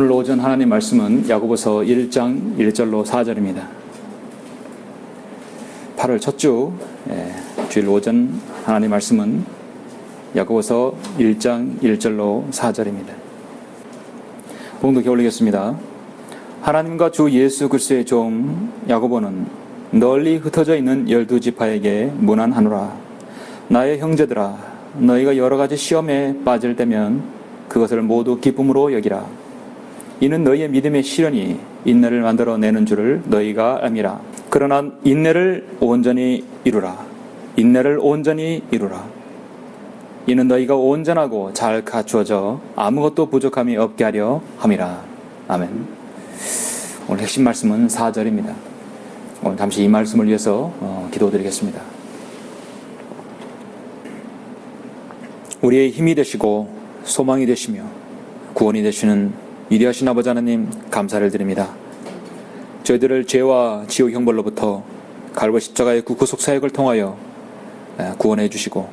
오늘 오전 하나님 말씀은 야고보서 1장 1절로 4절입니다. 8월 첫 주 주일 오전 하나님 말씀은 야고보서 1장 1절로 4절입니다. 봉독해 올리겠습니다. 하나님과 주 예수 그리스도의 종 야고보는 널리 흩어져 있는 12지파에게 문안하노라. 나의 형제들아, 너희가 여러 가지 시험에 빠질 때면 그것을 모두 기쁨으로 여기라. 이는 너희의 믿음의 시련이 인내를 만들어내는 줄을 너희가 알미라. 그러나 인내를 온전히 이루라. 인내를 온전히 이루라. 이는 너희가 온전하고 잘 갖추어져 아무것도 부족함이 없게 하려 함이라. 아멘. 오늘 핵심 말씀은 4절입니다. 오늘 잠시 이 말씀을 위해서 기도드리겠습니다. 우리의 힘이 되시고 소망이 되시며 구원이 되시는 위대하신 아버지 하나님, 감사를 드립니다. 저희들을 죄와 지옥 형벌로부터 갈보리 십자가의 구속 사역을 통하여 구원해 주시고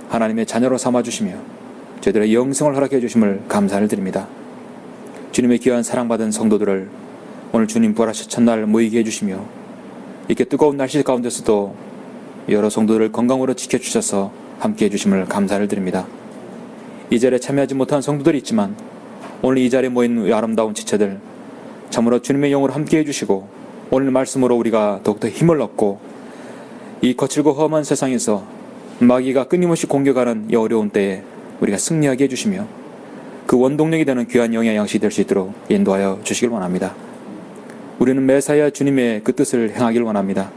하나님의 자녀로 삼아 주시며 저희들의 영생을 허락해 주심을 감사를 드립니다. 주님의 귀한 사랑받은 성도들을 오늘 주님 부활하신 첫날 모이게 해주시며 이렇게 뜨거운 날씨 가운데서도 여러 성도들을 건강으로 지켜주셔서 함께 해주심을 감사를 드립니다. 이 자리에 참여하지 못한 성도들이 있지만 오늘 이 자리에 모인 아름다운 지체들 참으로 주님의 영으로 함께 해주시고 오늘 말씀으로 우리가 더욱더 힘을 얻고 이 거칠고 험한 세상에서 마귀가 끊임없이 공격하는 이 어려운 때에 우리가 승리하게 해주시며 그 원동력이 되는 귀한 영의 양식이 될 수 있도록 인도하여 주시길 원합니다. 우리는 매사야 주님의 그 뜻을 행하길 원합니다.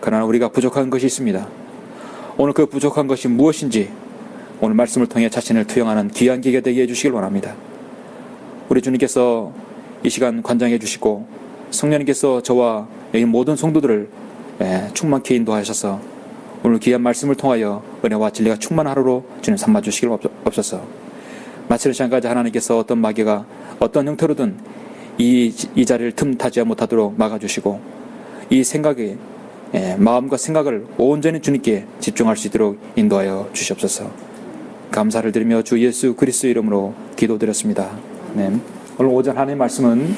그러나 우리가 부족한 것이 있습니다. 오늘 그 부족한 것이 무엇인지 오늘 말씀을 통해 자신을 투영하는 귀한 기회가 되게 해주시길 원합니다. 우리 주님께서 이 시간 관장해 주시고 성령님께서 저와 여기 모든 성도들을 충만케 인도하셔서 오늘 귀한 말씀을 통하여 은혜와 진리가 충만한 하루로 주님 삼아 주시길 없소서. 마치는 시간까지 하나님께서 어떤 마귀가 어떤 형태로든 이 자리를 틈타지 못하도록 막아주시고 이 생각에 마음과 생각을 온전히 주님께 집중할 수 있도록 인도하여 주시옵소서. 감사를 드리며 주 예수 그리스도 이름으로 기도드렸습니다. 아멘. 오늘 오전 하나님의 말씀은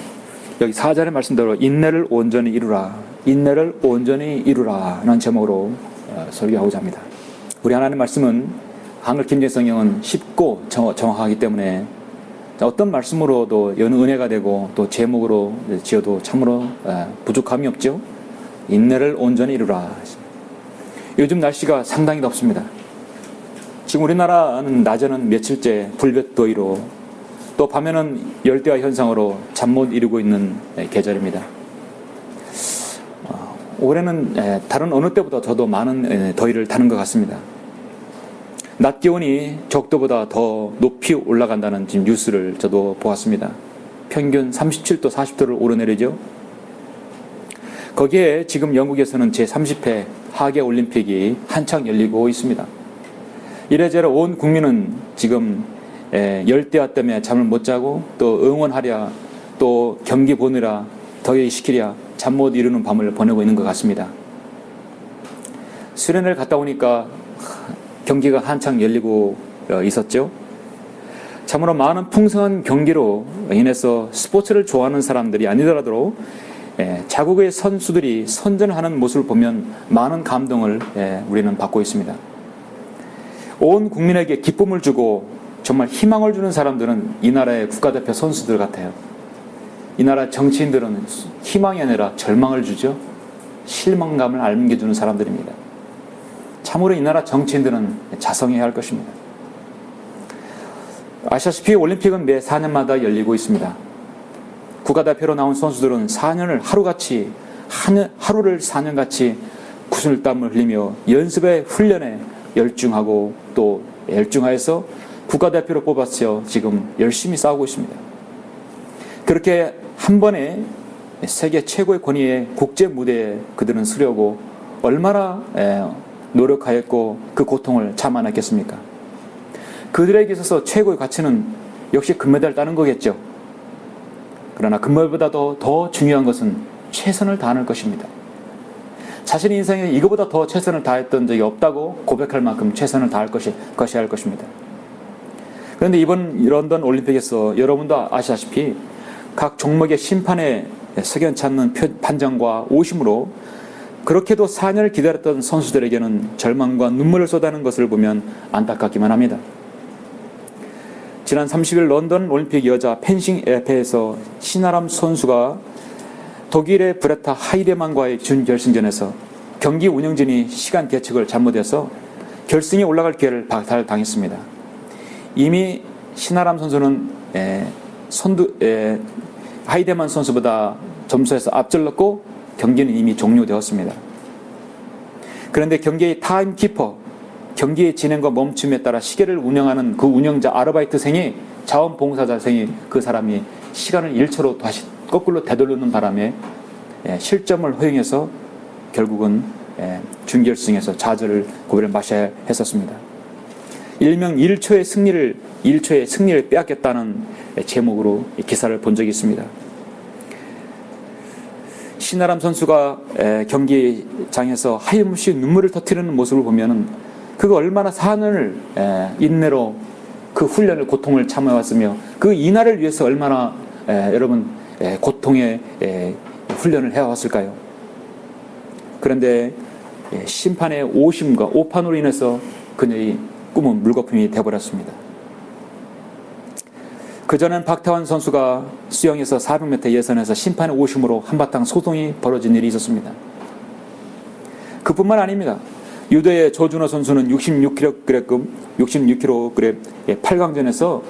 여기 4절의 말씀대로 인내를 온전히 이루라. 인내를 온전히 이루라 라는 제목으로 설교하고자 합니다. 우리 하나님의 말씀은 한글 김재 성경은 쉽고 정확하기 때문에 어떤 말씀으로도 여느 은혜가 되고 또 제목으로 지어도 참으로 부족함이 없죠. 인내를 온전히 이루라. 요즘 날씨가 상당히 덥습니다. 지금 우리나라는 낮에는 며칠째 불볕더위로 또 밤에는 열대야 현상으로 잠 못 이루고 있는 계절입니다. 올해는 다른 어느 때보다 저도 많은 더위를 타는 것 같습니다. 낮 기온이 적도보다 더 높이 올라간다는 지금 뉴스를 저도 보았습니다. 평균 37도, 40도를 오르내리죠. 거기에 지금 영국에서는 제30회 하계올림픽이 한창 열리고 있습니다. 이래저래 온 국민은 지금 열대야 때문에 잠을 못 자고 또 응원하랴 또 경기 보느라 더위 시키랴 잠 못 이루는 밤을 보내고 있는 것 같습니다. 수련회를 갔다 오니까 경기가 한창 열리고 있었죠. 참으로 많은 풍성한 경기로 인해서 스포츠를 좋아하는 사람들이 아니더라도 자국의 선수들이 선전하는 모습을 보면 많은 감동을 우리는 받고 있습니다. 온 국민에게 기쁨을 주고 정말 희망을 주는 사람들은 이 나라의 국가대표 선수들 같아요. 이 나라 정치인들은 희망이 아니라 절망을 주죠. 실망감을 안겨주는 사람들입니다. 참으로 이 나라 정치인들은 자성해야 할 것입니다. 아시다시피 올림픽은 매 4년마다 열리고 있습니다. 국가대표로 나온 선수들은 4년을 하루를 4년같이 구슬땀을 흘리며 연습에 훈련에 열중하고 또 열중하여서 국가대표로 뽑았어 지금 열심히 싸우고 있습니다. 그렇게 한 번에 세계 최고의 권위의 국제 무대에 그들은 서려고 얼마나 노력하였고 그 고통을 참아냈겠습니까? 그들에게 있어서 최고의 가치는 역시 금메달 따는 거겠죠. 그러나 금메달보다도 더 중요한 것은 최선을 다하는 것입니다. 자신의 인생에 이거보다 더 최선을 다했던 적이 없다고 고백할 만큼 최선을 다할 것이 할 것입니다. 그런데 이번 런던 올림픽에서 여러분도 아시다시피 각 종목의 심판의 석연치 않는 판정과 오심으로 그렇게도 4년을 기다렸던 선수들에게는 절망과 눈물을 쏟아내는 것을 보면 안타깝기만 합니다. 지난 30일 런던 올림픽 여자 펜싱 에페에서 신아람 선수가 독일의 브레타 하이데만과의 준결승전에서 경기 운영진이 시간 계측을 잘못해서 결승에 올라갈 기회를 박탈당했습니다. 이미 신아람 선수는 하이데만 선수보다 점수에서 앞질렀고 경기는 이미 종료되었습니다. 그런데 경기의 타임키퍼, 경기의 진행과 멈춤에 따라 시계를 운영하는 그 운영자 아르바이트생이 자원봉사자생이 그 사람이 시간을 1초로 다시 거꾸로 되돌리는 바람에 실점을 허용해서 결국은 준결승에서 좌절을 고비를 마셔야 했었습니다. 일명 1초의 승리를 빼앗겼다는 제목으로 기사를 본 적이 있습니다. 신아람 선수가 경기장에서 하염없이 눈물을 터뜨리는 모습을 보면은 그가 얼마나 4년을 인내로 그 훈련을 고통을 참아왔으며 그 이날을 위해서 얼마나 여러분 고통의 훈련을 해왔을까요? 그런데 심판의 오심과 오판으로 인해서 그녀의 꿈은 물거품이 되어버렸습니다. 그전엔 박태환 선수가 수영에서 400m 예선에서 심판의 오심으로 한바탕 소동이 벌어진 일이 있었습니다. 그뿐만 아닙니다. 유도의 조준호 선수는 66kg 8강전에서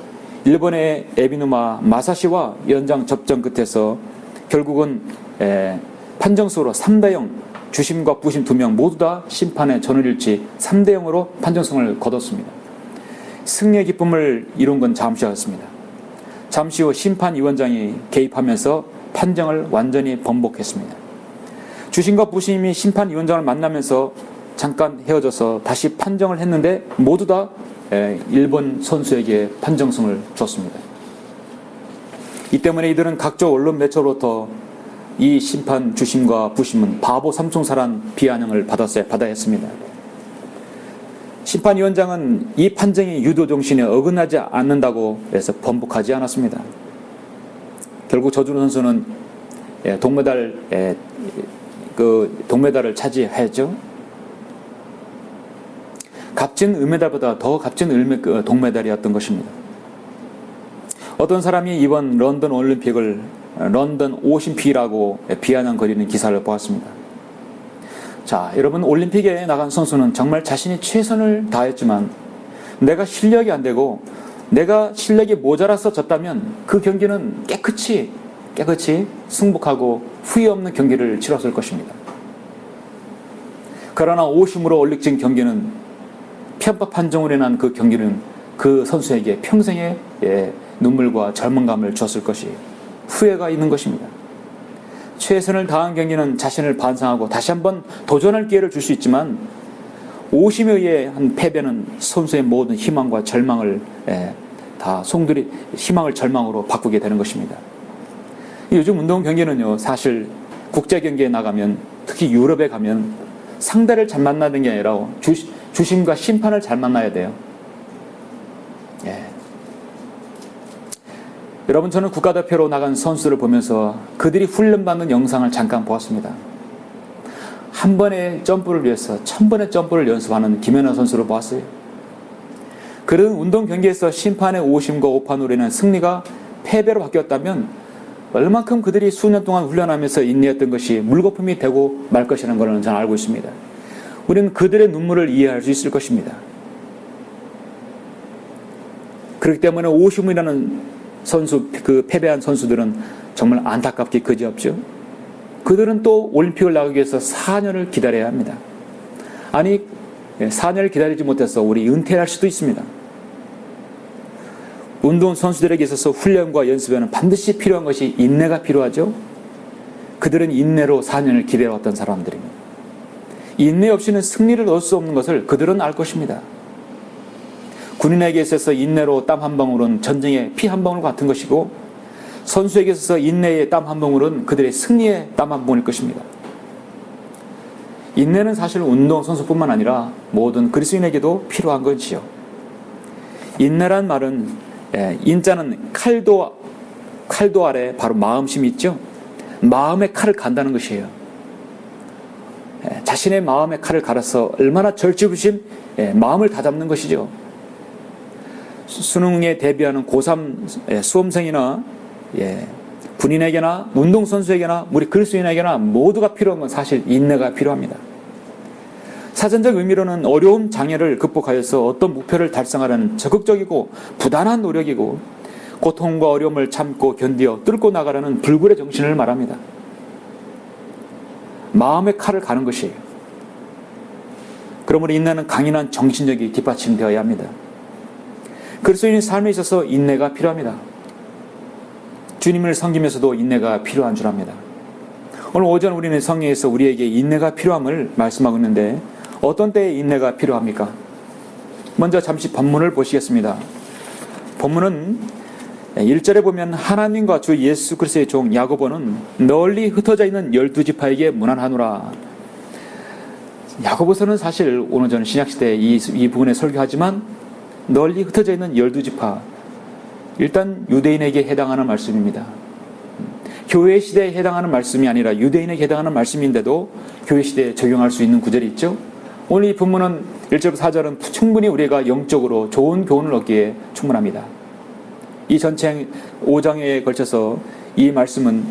일본의 에비누마 마사시와 연장 접전 끝에서 결국은 판정수로 3대0 주심과 부심 2명 모두 다 심판의 전을 잃지 3대0으로 판정승을 거뒀습니다. 승리의 기쁨을 이룬 건 잠시였습니다. 잠시 후 심판위원장이 개입하면서 판정을 완전히 번복했습니다. 주심과 부심이 심판위원장을 만나면서 잠깐 헤어져서 다시 판정을 했는데 모두 다 일본 선수에게 판정승을 줬습니다. 이 때문에 이들은 각종 언론 매체로부터 이 심판 주심과 부심은 바보 삼총사란 비아냥을 받아야 했습니다. 심판위원장은 이 판정이 유도 정신에 어긋나지 않는다고 해서 번복하지 않았습니다. 결국 조준호 선수는 동메달을 차지했죠. 값진 은메달보다 더 값진 동메달이었던 것입니다. 어떤 사람이 이번 런던 올림픽을 런던 오심피라고 비아냥거리는 기사를 보았습니다. 자, 여러분, 올림픽에 나간 선수는 정말 자신이 최선을 다했지만 내가 실력이 안 되고 내가 실력이 모자라서 졌다면 그 경기는 깨끗이 승복하고 후회 없는 경기를 치렀을 것입니다. 그러나 오심으로 올릭진 경기는 편파 판정으로 인한 그 경기는 그 선수에게 평생의 눈물과 절망감을 줬을 것이 후회가 있는 것입니다. 최선을 다한 경기는 자신을 반성하고 다시 한번 도전할 기회를 줄 수 있지만 오심에 의해 한 패배는 선수의 모든 희망과 절망을 다 송두리 희망을 절망으로 바꾸게 되는 것입니다. 요즘 운동 경기는요, 사실 국제 경기에 나가면 특히 유럽에 가면 상대를 잘 만나는 게 아니라 주심과 심판을 잘 만나야 돼요. 여러분, 저는 국가대표로 나간 선수들을 보면서 그들이 훈련받는 영상을 잠깐 보았습니다. 한 번의 점프를 위해서 1000번의 점프를 연습하는 김연아 선수를 보았어요. 그런 운동 경기에서 심판의 오심과 오판으로 인한 승리가 패배로 바뀌었다면 얼만큼 그들이 수년 동안 훈련하면서 인내했던 것이 물거품이 되고 말 것이라는 것을 저는 알고 있습니다. 우리는 그들의 눈물을 이해할 수 있을 것입니다. 그렇기 때문에 오심이라는 패배한 선수들은 정말 안타깝게 그지없죠. 그들은 또 올림픽을 나가기 위해서 4년을 기다려야 합니다. 아니, 4년을 기다리지 못해서 우리 은퇴할 수도 있습니다. 운동 선수들에게 있어서 훈련과 연습에는 반드시 필요한 것이 인내가 필요하죠. 그들은 인내로 4년을 기다려왔던 사람들입니다. 인내 없이는 승리를 얻을 수 없는 것을 그들은 알 것입니다. 군인에게 있어서 인내로 땀 한 방울은 전쟁의 피 한 방울 같은 것이고 선수에게 있어서 인내의 땀 한 방울은 그들의 승리의 땀 한 방울일 것입니다. 인내는 사실 운동선수뿐만 아니라 모든 그리스도인에게도 필요한 것이죠. 인내란 말은 인자는 칼도 아래 바로 마음심이 있죠. 마음의 칼을 간다는 것이에요. 자신의 마음의 칼을 갈아서 얼마나 절제부심 마음을 다잡는 것이죠. 수능에 대비하는 고3 수험생이나 군인에게나 운동선수에게나 우리 그리스도인에게나 모두가 필요한 건 사실 인내가 필요합니다. 사전적 의미로는 어려움 장애를 극복하여서 어떤 목표를 달성하려는 적극적이고 부단한 노력이고 고통과 어려움을 참고 견디어 뚫고 나가라는 불굴의 정신을 말합니다. 마음의 칼을 가는 것이에요. 그러므로 인내는 강인한 정신력이 뒷받침되어야 합니다. 그리스도인의 삶에 있어서 인내가 필요합니다. 주님을 섬기면서도 인내가 필요한 줄 압니다. 오늘 오전 우리는 성경에서 우리에게 인내가 필요함을 말씀하고 있는데 어떤 때에 인내가 필요합니까? 먼저 잠시 본문을 보시겠습니다. 본문은 1절에 보면 하나님과 주 예수 그리스도의 종 야고보는 널리 흩어져 있는 12지파에게 문안하노라. 야고보서는 사실 오늘 저는 신약시대에 이 부분에 설교하지만 널리 흩어져 있는 12지파, 일단 유대인에게 해당하는 말씀입니다. 교회 시대에 해당하는 말씀이 아니라 유대인에게 해당하는 말씀인데도 교회 시대에 적용할 수 있는 구절이 있죠. 오늘 이 본문은 1절부터 4절은 충분히 우리가 영적으로 좋은 교훈을 얻기에 충분합니다. 이 전체 5장에 걸쳐서 이 말씀은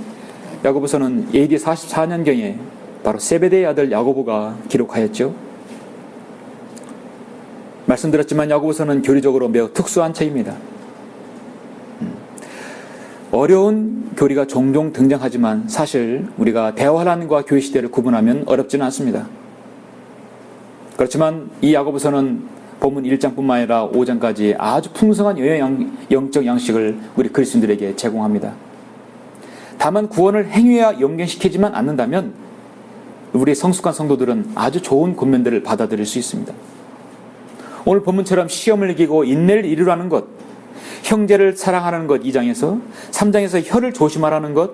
야고보서는 AD 44년경에 바로 세베대의 아들 야고보가 기록하였죠. 말씀드렸지만 야고보서는 교리적으로 매우 특수한 책입니다. 어려운 교리가 종종 등장하지만 사실 우리가 대화란과 교회 시대를 구분하면 어렵지는 않습니다. 그렇지만 이 야고보서는 본문 1장뿐만 아니라 5장까지 아주 풍성한 영적 양식을 우리 그리스도인들에게 제공합니다. 다만 구원을 행위와 연결시키지만 않는다면 우리 성숙한 성도들은 아주 좋은 권면들을 받아들일 수 있습니다. 오늘 본문처럼 시험을 이기고 인내를 이루라는 것, 형제를 사랑하라는 것 2장에서, 3장에서 혀를 조심하라는 것,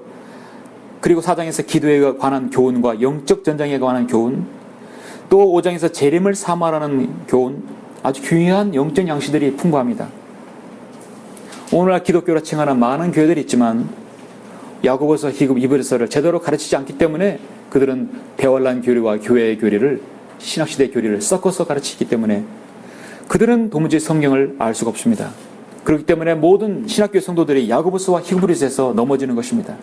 그리고 4장에서 기도에 관한 교훈과 영적 전쟁에 관한 교훈, 또 5장에서 재림을 사모하라는 교훈, 아주 귀한 영적 양식들이 풍부합니다. 오늘날 기독교로 칭하는 많은 교회들이 있지만 야고보서, 히브리서를 제대로 가르치지 않기 때문에 그들은 대환란 교리와 교회의 교리를, 신학시대 교리를 섞어서 가르치기 때문에 그들은 도무지 성경을 알 수가 없습니다. 그렇기 때문에 모든 신학교의 성도들이 야고보서와 히브리서에서 넘어지는 것입니다.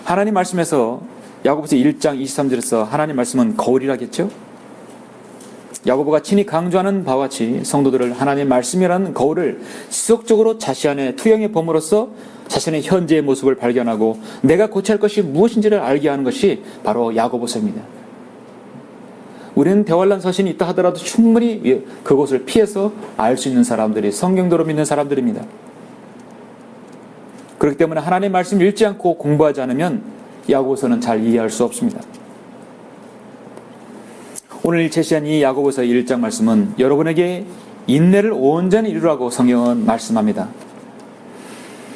하나님 말씀에서 야고보서 1장 23절에서 하나님 말씀은 거울이라겠죠? 야고보가 친히 강조하는 바와 같이 성도들을 하나님의 말씀이라는 거울을 지속적으로 자신 안에 투영해 봄으로써 자신의 현재의 모습을 발견하고 내가 고쳐야 할 것이 무엇인지를 알게 하는 것이 바로 야고보서입니다. 우리는 대환란 서신이 있다 하더라도 충분히 그것을 피해서 알 수 있는 사람들이 성경대로 믿는 사람들입니다. 그렇기 때문에 하나님의 말씀 읽지 않고 공부하지 않으면 야고보서는 잘 이해할 수 없습니다. 오늘 제시한 이 야고보서 1장 말씀은 여러분에게 인내를 온전히 이루라고 성경은 말씀합니다.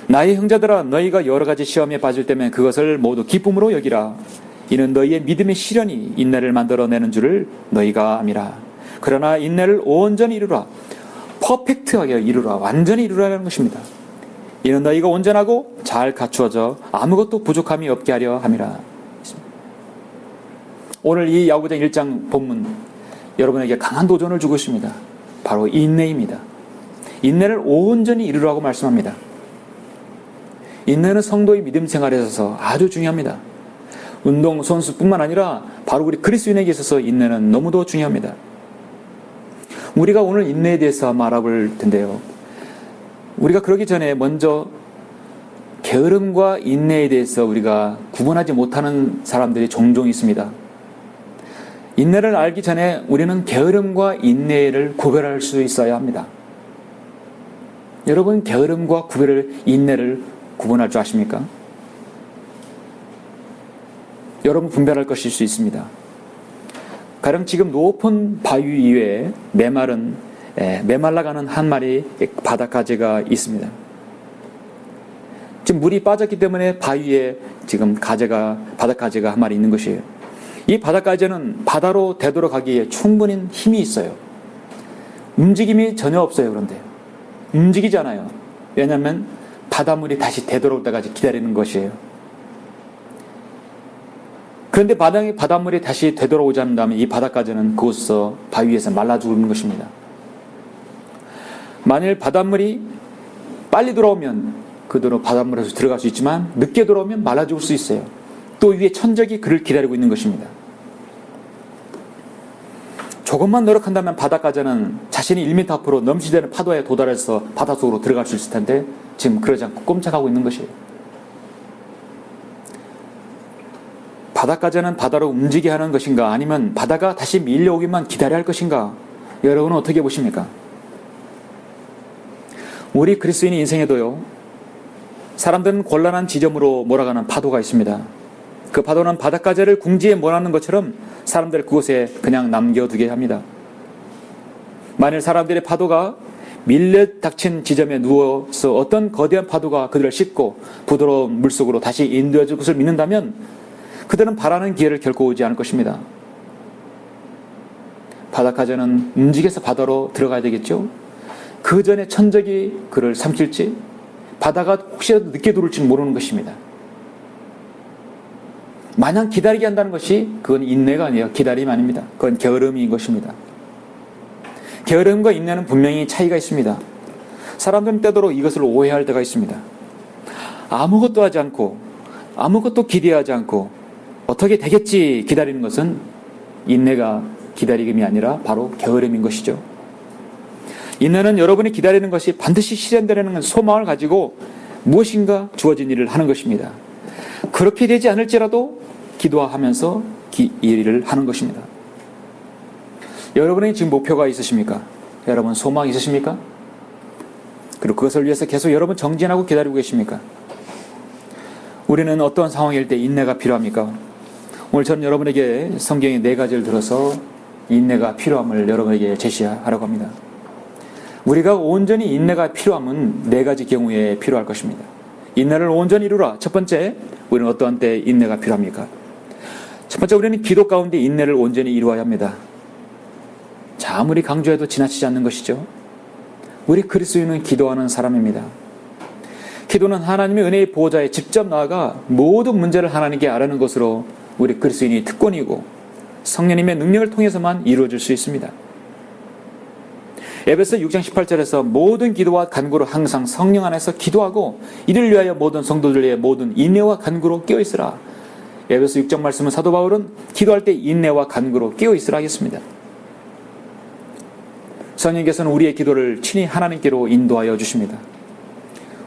나의 형제들아, 너희가 여러 가지 시험에 빠질 때면 그것을 모두 기쁨으로 여기라. 이는 너희의 믿음의 시련이 인내를 만들어내는 줄을 너희가 암이라. 그러나 인내를 온전히 이루라. 퍼펙트하게 이루라. 완전히 이루라는 것입니다. 이는 너희가 온전하고 잘 갖추어져 아무것도 부족함이 없게 하려 함이라. 오늘 이 야고보서 1장 본문 여러분에게 강한 도전을 주고 있습니다. 바로 인내입니다. 인내를 온전히 이루라고 말씀합니다. 인내는 성도의 믿음 생활에 있어서 아주 중요합니다. 운동선수뿐만 아니라 바로 우리 그리스도인에게 있어서 인내는 너무도 중요합니다. 우리가 오늘 인내에 대해서 알아볼 텐데요. 우리가 그러기 전에 먼저 게으름과 인내에 대해서 우리가 구분하지 못하는 사람들이 종종 있습니다. 인내를 알기 전에 우리는 게으름과 인내를 구별할 수 있어야 합니다. 여러분, 게으름과 인내를 구분할 줄 아십니까? 여러분 분별할 것일 수 있습니다. 가령 지금 높은 바위 위에 메말라가는 한 마리 바닷가재가 있습니다. 지금 물이 빠졌기 때문에 바위에 지금 바닷가재가 한 마리 있는 것이에요. 이 바닷가재는 바다로 되돌아가기에 충분히 힘이 있어요. 움직임이 전혀 없어요. 그런데 움직이지 않아요. 왜냐하면 바닷물이 다시 되돌아올 때까지 기다리는 것이에요. 그런데 바닷물이 다시 되돌아오지 않는다면 이 바닷가재는 그곳에서 바위에서 말라 죽는 것입니다. 만일 바닷물이 빨리 돌아오면 그대로 바닷물에서 들어갈 수 있지만 늦게 돌아오면 말라 죽을 수 있어요. 또 위에 천적이 그를 기다리고 있는 것입니다. 조금만 노력한다면 바닷가재는 자신이 1m 앞으로 넘치되는 파도에 도달해서 바닷속으로 들어갈 수 있을 텐데 지금 그러지 않고 꼼짝하고 있는 것이에요. 바닷가재는 바다로 움직이게 하는 것인가 아니면 바다가 다시 밀려오기만 기다려야 할 것인가? 여러분은 어떻게 보십니까? 우리 그리스도인의 인생에도요, 사람들은 곤란한 지점으로 몰아가는 파도가 있습니다. 그 파도는 바닷가재를 궁지에 몰아넣는 것처럼 사람들을 그곳에 그냥 남겨두게 합니다. 만일 사람들의 파도가 밀려 닥친 지점에 누워서 어떤 거대한 파도가 그들을 싣고 부드러운 물속으로 다시 인도해 줄 것을 믿는다면 그들은 바라는 기회를 결코 오지 않을 것입니다. 바닷가재는 움직여서 바다로 들어가야 되겠죠. 그 전에 천적이 그를 삼킬지 바다가 혹시라도 늦게 들어올지 모르는 것입니다. 마냥 기다리게 한다는 것이 그건 인내가 아니에요. 기다림이 아닙니다. 그건 게으름인 것입니다. 게으름과 인내는 분명히 차이가 있습니다. 사람들은 때도로 이것을 오해할 때가 있습니다. 아무것도 하지 않고 아무것도 기대하지 않고 어떻게 되겠지 기다리는 것은 인내가 기다림이 아니라 바로 게으름인 것이죠. 인내는 여러분이 기다리는 것이 반드시 실현되려는 소망을 가지고 무엇인가 주어진 일을 하는 것입니다. 그렇게 되지 않을지라도 기도하면서 이 일을 하는 것입니다. 여러분의 지금 목표가 있으십니까? 여러분 소망이 있으십니까? 그리고 그것을 위해서 계속 여러분 정진하고 기다리고 계십니까? 우리는 어떤 상황일 때 인내가 필요합니까? 오늘 저는 여러분에게 성경의 4가지를 들어서 인내가 필요함을 여러분에게 제시하라고 합니다. 우리가 온전히 인내가 필요함은 4가지 경우에 필요할 것입니다. 인내를 온전히 이루라. 첫 번째, 우리는 어떠한 때 인내가 필요합니까? 첫 번째, 우리는 기도 가운데 인내를 온전히 이루어야 합니다. 자, 아무리 강조해도 지나치지 않는 것이죠. 우리 그리스도인은 기도하는 사람입니다. 기도는 하나님의 은혜의 보호자에 직접 나아가 모든 문제를 하나님께 아뢰는 것으로 우리 그리스도인이 특권이고 성령님의 능력을 통해서만 이루어질 수 있습니다. 에베소 6장 18절에서 모든 기도와 간구로 항상 성령 안에서 기도하고 이를 위하여 모든 성도들 위해 모든 인내와 간구로 깨어있으라. 에베소 6장 말씀은 사도 바울은 기도할 때 인내와 간구로 깨어있으라 하겠습니다. 성령께서는 우리의 기도를 친히 하나님께로 인도하여 주십니다.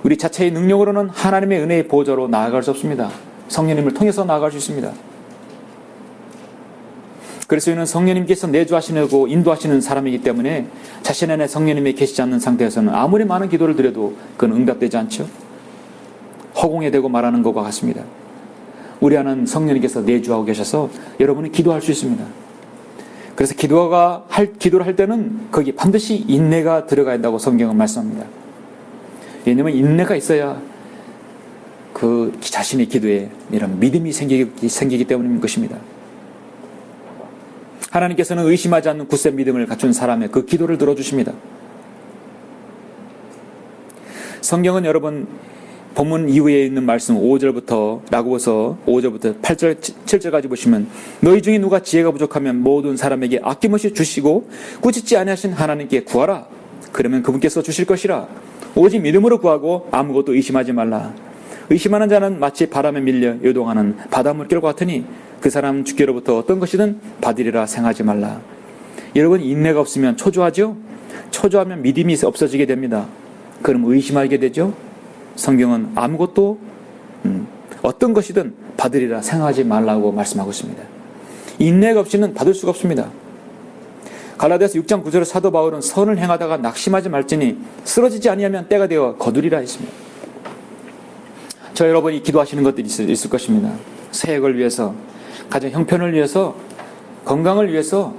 우리 자체의 능력으로는 하나님의 은혜의 보좌로 나아갈 수 없습니다. 성령님을 통해서 나아갈 수 있습니다. 그리스도인은 성령님께서 내주하시고 인도하시는 사람이기 때문에 자신 안에 성령님이 계시지 않는 상태에서는 아무리 많은 기도를 드려도 그건 응답되지 않죠. 허공에 대고 말하는 것과 같습니다. 우리 안은 성령님께서 내주하고 계셔서 여러분이 기도할 수 있습니다. 그래서 기도를 할 때는 거기 반드시 인내가 들어가야 한다고 성경은 말씀합니다. 왜냐하면 인내가 있어야 그 자신의 기도에 이런 믿음이 생기기 때문인 것입니다. 하나님께서는 의심하지 않는 굳센 믿음을 갖춘 사람의 그 기도를 들어주십니다. 성경은 여러분 본문 이후에 있는 말씀 5절부터 라고서 5절부터 8절 7절까지 보시면 너희 중에 누가 지혜가 부족하면 모든 사람에게 아낌없이 주시고 꾸짖지 아니하신 하나님께 구하라. 그러면 그분께서 주실 것이라. 오직 믿음으로 구하고 아무것도 의심하지 말라. 의심하는 자는 마치 바람에 밀려 요동하는 바닷물결과 같으니 그 사람 주께로부터 어떤 것이든 받으리라 생각하지 말라. 여러분 인내가 없으면 초조하죠? 초조하면 믿음이 없어지게 됩니다. 그럼 의심하게 되죠? 성경은 아무것도 어떤 것이든 받으리라 생각하지 말라고 말씀하고 있습니다. 인내가 없이는 받을 수가 없습니다. 갈라디아서 6장 9절에 사도 바울은 선을 행하다가 낙심하지 말지니 쓰러지지 아니하면 때가 되어 거두리라 했습니다. 저 여러분이 기도하시는 것들이 있을 것입니다. 새해를 위해서, 가정 형편을 위해서, 건강을 위해서,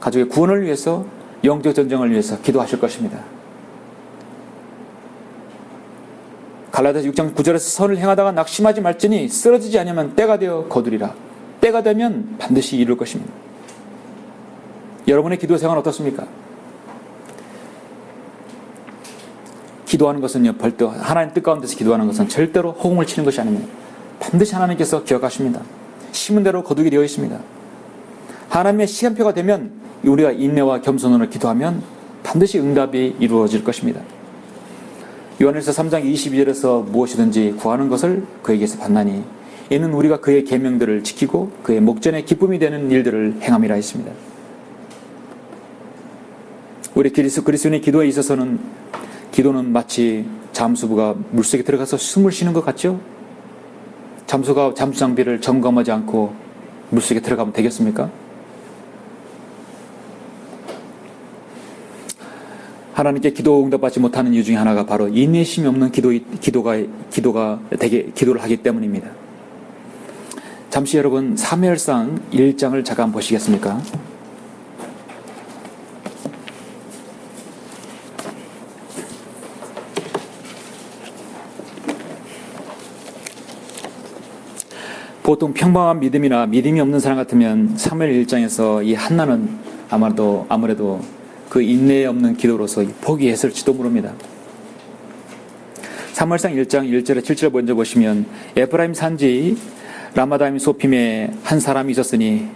가족의 구원을 위해서, 영적 전쟁을 위해서 기도하실 것입니다. 갈라디아서 6장 9절에서 선을 행하다가 낙심하지 말지니 쓰러지지 않으면 때가 되어 거두리라. 때가 되면 반드시 이룰 것입니다. 여러분의 기도 생활은 어떻습니까? 기도하는 것은요, 벌떡 하나님 뜻 가운데서 기도하는 것은 절대로 허공을 치는 것이 아닙니다. 반드시 하나님께서 기억하십니다. 심은 대로 거두게 되어 있습니다. 하나님의 시간표가 되면 우리가 인내와 겸손으로 기도하면 반드시 응답이 이루어질 것입니다. 요한일서 3장 22절에서 무엇이든지 구하는 것을 그에게서 받나니 이는 우리가 그의 계명들을 지키고 그의 목전에 기쁨이 되는 일들을 행함이라 했습니다. 우리 그리스도인의 기도에 있어서는 기도는 마치 잠수부가 물속에 들어가서 숨을 쉬는 것 같죠? 잠수가 잠수 장비를 점검하지 않고 물속에 들어가면 되겠습니까? 하나님께 기도 응답받지 못하는 이유 중에 하나가 바로 인내심이 없는 기도를 하기 때문입니다. 잠시 여러분 사무엘상 1장을 잠깐 보시겠습니까? 보통 평범한 믿음이나 믿음이 없는 사람 같으면 사무엘 1장에서 이 한나는 아무래도 그 인내 없는 기도로서 포기했을지도 모릅니다. 사무엘상 1장 1절에 7절 먼저 보시면 에프라임 산지 라마다임 소핌에 한 사람이 있었으니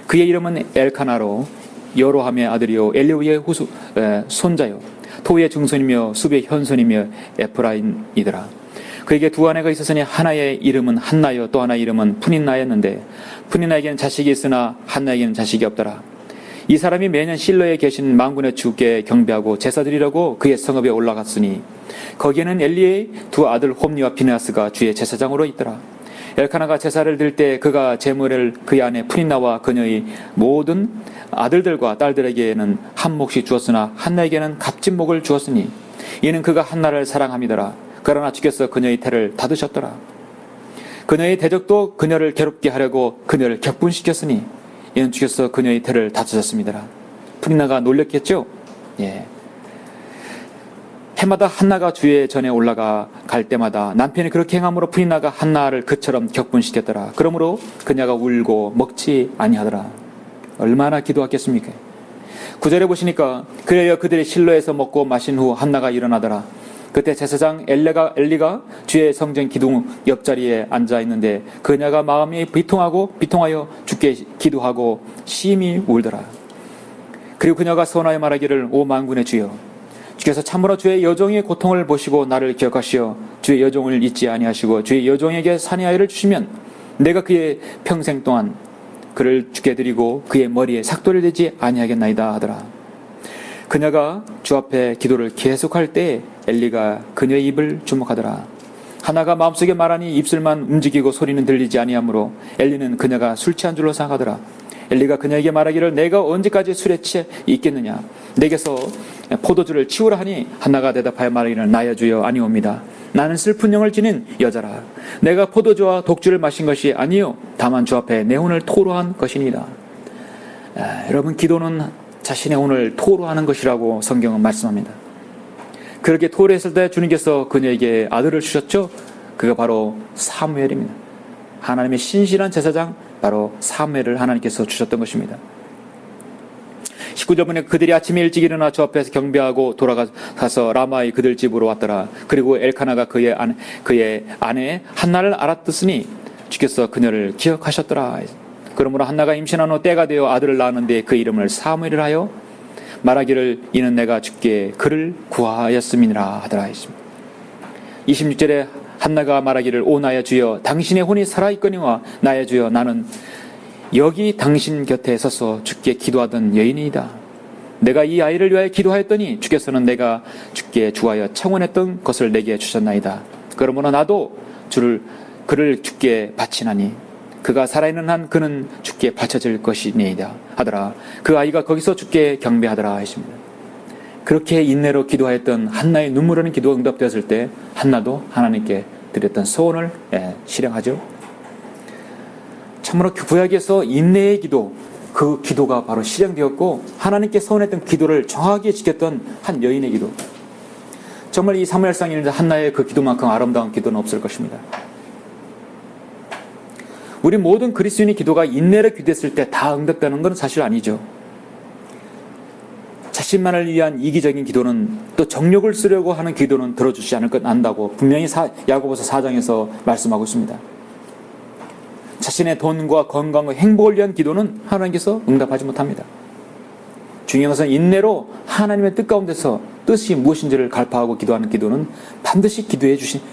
그의 이름은 엘카나로 여로함의 아들이요 엘리우의 손자요 토의 증손이며 숲의 현손이며 에프라임이더라. 그에게 두 아내가 있었으니 하나의 이름은 한나요 또 하나의 이름은 푸닌나였는데 푸닌나에게는 자식이 있으나 한나에게는 자식이 없더라. 이 사람이 매년 실로에 계신 만군의 주께 경배하고 제사드리려고 그의 성읍에 올라갔으니 거기에는 엘리의 두 아들 홈니와 비느하스가 주의 제사장으로 있더라. 엘카나가 제사를 드릴 때 그가 제물을 그의 아내 푸닌나와 그녀의 모든 아들들과 딸들에게는 한 몫이 주었으나 한나에게는 값진 목을 주었으니 이는 그가 한나를 사랑함이더라. 그러나 주께서 그녀의 태를 닫으셨더라. 그녀의 대적도 그녀를 괴롭게 하려고 그녀를 격분시켰으니 이는 주께서 그녀의 태를 닫으셨습니다. 푸닌나가 놀렸겠죠? 예. 해마다 한나가 주의 전에 올라가 갈 때마다 남편이 그렇게 행함으로 푸닌나가 한나를 그처럼 격분시켰더라. 그러므로 그녀가 울고 먹지 아니하더라. 얼마나 기도하겠습니까? 9절에 보시니까 그래야 그들이 실로에서 먹고 마신 후 한나가 일어나더라. 그때 제사장 엘리가 주의 성전 기둥 옆자리에 앉아 있는데 그녀가 마음이 비통하여 주께 기도하고 심히 울더라. 그리고 그녀가 선하여 말하기를 오 만군의 주여 주께서 참으로 주의 여종의 고통을 보시고 나를 기억하시어 주의 여종을 잊지 아니하시고 주의 여종에게 사내아이를 주시면 내가 그의 평생 동안 그를 주께 드리고 그의 머리에 삭도를 대지 아니하겠나이다 하더라. 그녀가 주 앞에 기도를 계속할 때 엘리가 그녀의 입을 주목하더라. 하나가 마음속에 말하니 입술만 움직이고 소리는 들리지 아니하므로 엘리는 그녀가 술 취한 줄로 생각하더라. 엘리가 그녀에게 말하기를 내가 언제까지 술에 취해 있겠느냐 내게서 포도주를 치우라 하니 한나가 대답하여 말하기를 나여 주여 아니옵니다. 나는 슬픈 영을 지닌 여자라. 내가 포도주와 독주를 마신 것이 아니요 다만 주 앞에 내 혼을 토로한 것이니이다. 여러분 기도는 자신의 혼을 토로하는 것이라고 성경은 말씀합니다. 그렇게 토로했을 때 주님께서 그녀에게 아들을 주셨죠. 그가 바로 사무엘입니다. 하나님의 신실한 제사장 바로 사무엘을 하나님께서 주셨던 것입니다. 19절 보면 그들이 아침에 일찍 일어나 주 앞에서 경배하고 돌아가서 라마의 그들 집으로 왔더라. 그리고 엘카나가 그의 아내 한나를 알았으니 주께서 그녀를 기억하셨더라. 그러므로 한나가 임신한 후 때가 되어 아들을 낳았는데 그 이름을 사무엘이라 하여 말하기를 이는 내가 주께 그를 구하였음이니라 하더라 했습니다. 26절에 한나가 말하기를 오 나의 주여 당신의 혼이 살아있거니와 나의 주여 나는 여기 당신 곁에 서서 주께 기도하던 여인이다. 내가 이 아이를 위하여 기도하였더니 주께서는 내가 주께 주하여 청원했던 것을 내게 주셨나이다. 그러므로 나도 그를 주께 바치나니 그가 살아있는 한 그는 주께 바쳐질 것이니이다 하더라. 그 아이가 거기서 주께 경배하더라 했습니다. 그렇게 인내로 기도하였던 한나의 눈물 흐르는 기도가 응답되었을 때 한나도 하나님께 드렸던 소원을 실행하죠. 참으로 구약에서 인내의 기도, 그 기도가 바로 실행되었고 하나님께 소원했던 기도를 정확하게 지켰던 한 여인의 기도. 정말 이 사무엘상 일자 한나의 그 기도만큼 아름다운 기도는 없을 것입니다. 우리 모든 그리스도인의 기도가 인내로 기도했을 때 다 응답되는 건 사실 아니죠. 자신만을 위한 이기적인 기도는, 또 정욕을 쓰려고 하는 기도는 들어주지 않을 것 안다고 분명히 야고보서 4장에서 말씀하고 있습니다. 자신의 돈과 건강과 행복을 위한 기도는 하나님께서 응답하지 못합니다. 중요한 것은 인내로 하나님의 뜻 가운데서 뜻이 무엇인지를 갈파하고 기도하는 기도는 반드시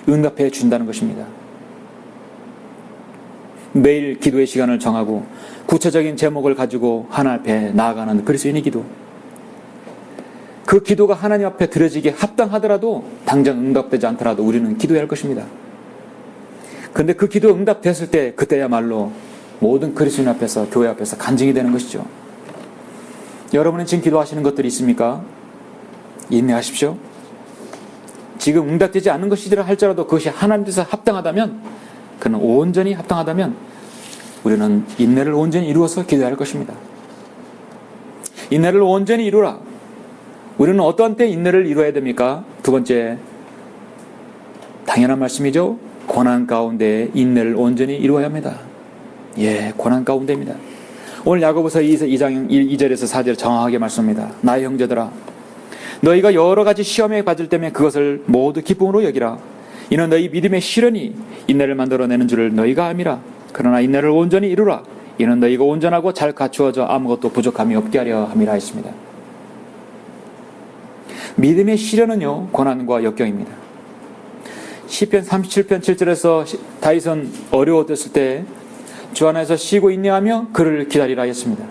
응답해 주신다는 것입니다. 매일 기도의 시간을 정하고 구체적인 제목을 가지고 하나님 앞에 나아가는 그리스도인의 기도. 그 기도가 하나님 앞에 드려지기에 합당하더라도 당장 응답되지 않더라도 우리는 기도해야 할 것입니다. 그런데 그 기도 응답됐을 때 그때야말로 모든 그리스도인 앞에서, 교회 앞에서 간증이 되는 것이죠. 여러분은 지금 기도하시는 것들이 있습니까? 인내하십시오. 지금 응답되지 않는 것이라 할지라도 그것이 하나님 뜻에 합당하다면, 그는 온전히 합당하다면 우리는 인내를 온전히 이루어서 기도해야 할 것입니다. 인내를 온전히 이루라. 우리는 어떠한 때 인내를 이루어야 됩니까? 두 번째, 당연한 말씀이죠. 고난 가운데 인내를 온전히 이루어야 합니다. 예, 고난 가운데입니다. 오늘 야고보서 2장 2절에서 4절 정확하게 말씀합니다. 나의 형제들아, 너희가 여러 가지 시험에 받을 때면 그것을 모두 기쁨으로 여기라. 이는 너희 믿음의 시련이 인내를 만들어내는 줄을 너희가 암이라. 그러나 인내를 온전히 이루라. 이는 너희가 온전하고 잘 갖추어져 아무것도 부족함이 없게 하려 함이라 했습니다. 믿음의 시련은요, 고난과 역경입니다. 시편 37편 7절에서 다윗은 어려웠을 때 주 안에서 쉬고 인내하며 그를 기다리라 했습니다.